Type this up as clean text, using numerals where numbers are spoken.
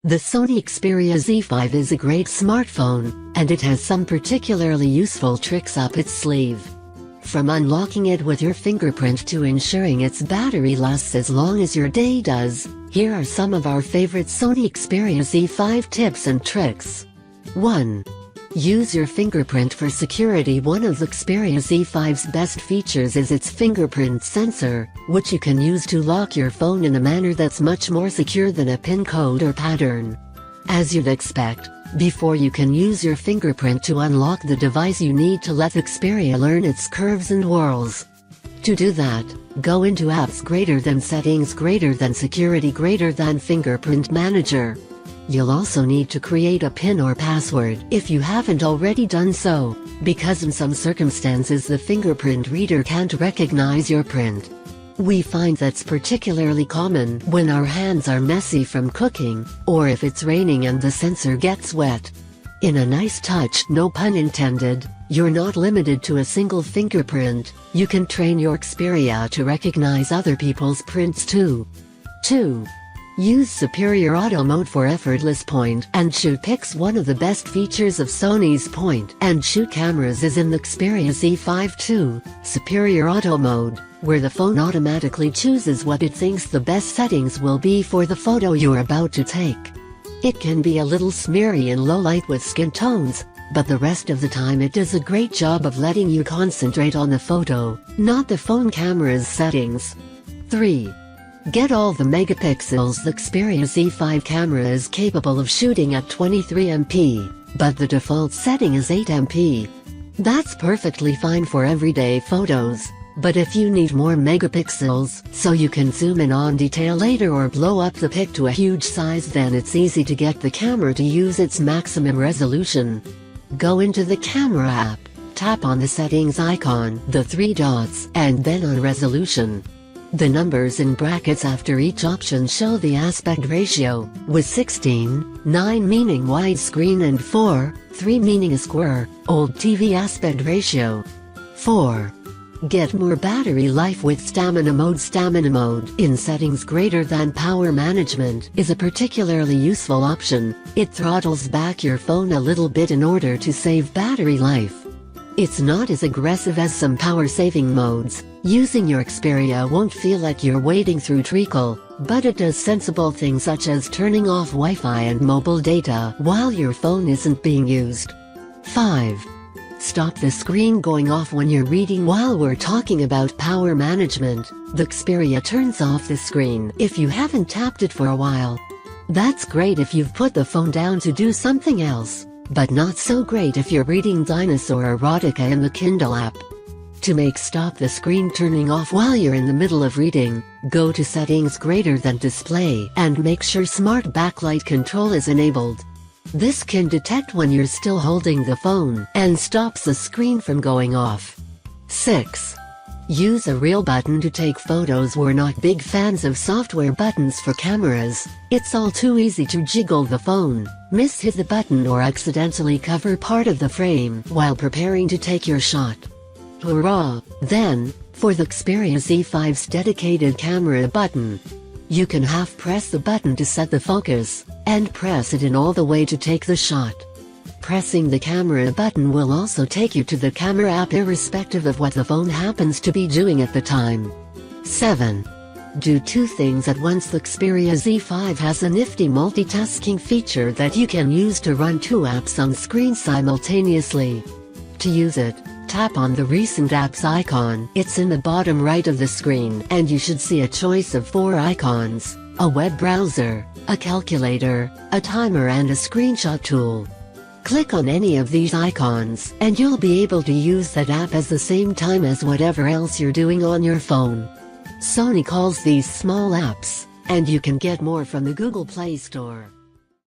The Sony Xperia Z5 is a great smartphone, and it has some particularly useful tricks up its sleeve. From unlocking it with your fingerprint to ensuring its battery lasts as long as your day does, here are some of our favorite Sony Xperia Z5 tips and tricks. 1. Use your fingerprint for security. One of the Xperia Z5's best features is its fingerprint sensor, which you can use to lock your phone in a manner that's much more secure than a PIN code or pattern. As you'd expect, before you can use your fingerprint to unlock the device, you need to let the Xperia learn its curves and whirls. To do that, go into Apps > Settings > Security > Fingerprint Manager. You'll also need to create a PIN or password if you haven't already done so, because in some circumstances the fingerprint reader can't recognize your print. We find that's particularly common when our hands are messy from cooking, or if it's raining and the sensor gets wet. In a nice touch, no pun intended, you're not limited to a single fingerprint. You can train your Xperia to recognize other people's prints too. 2. Use Superior Auto Mode for effortless point-and-shoot pics. One of the best features of Sony's point-and-shoot cameras is in the Xperia Z5 too, Superior Auto Mode, where the phone automatically chooses what it thinks the best settings will be for the photo you're about to take. It can be a little smeary in low light with skin tones, but the rest of the time it does a great job of letting you concentrate on the photo, not the phone camera's settings. 3. Get all the megapixels. The Xperia Z5 camera is capable of shooting at 23 MP, but the default setting is 8 MP. That's perfectly fine for everyday photos, but if you need more megapixels so you can zoom in on detail later or blow up the pic to a huge size, then it's easy to get the camera to use its maximum resolution. Go into the Camera app, tap on the settings icon, the 3 dots, and then on Resolution. The numbers in brackets after each option show the aspect ratio, with 16, 9 meaning widescreen and 4, 3 meaning a square, old TV aspect ratio. 4. Get more battery life with Stamina Mode. Stamina Mode in Settings > Power Management is a particularly useful option. It throttles back your phone a little bit in order to save battery life. It's not as aggressive as some power-saving modes. Using your Xperia won't feel like you're wading through treacle, but it does sensible things such as turning off Wi-Fi and mobile data while your phone isn't being used. 5. Stop the screen going off when you're reading. While we're talking about power management, the Xperia turns off the screen if you haven't tapped it for a while. That's great if you've put the phone down to do something else, but not so great if you're reading Dinosaur Erotica in the Kindle app. To make stop the screen turning off while you're in the middle of reading, go to Settings > Display and make sure Smart Backlight Control is enabled. This can detect when you're still holding the phone and stops the screen from going off. 6. Use a real button to take photos. We're not big fans of software buttons for cameras. It's all too easy to jiggle the phone, miss-hit the button or accidentally cover part of the frame while preparing to take your shot. Hurrah, then, for the Xperia Z5's dedicated camera button. You can half press the button to set the focus, and press it in all the way to take the shot. Pressing the camera button will also take you to the camera app irrespective of what the phone happens to be doing at the time. 7. Do 2 things at once. The Xperia Z5 has a nifty multitasking feature that you can use to run 2 apps on screen simultaneously. To use it, tap on the Recent Apps icon. It's in the bottom right of the screen, and you should see a choice of 4 icons: a web browser, a calculator, a timer and a screenshot tool. Click on any of these icons, and you'll be able to use that app at the same time as whatever else you're doing on your phone. Sony calls these small apps, and you can get more from the Google Play Store.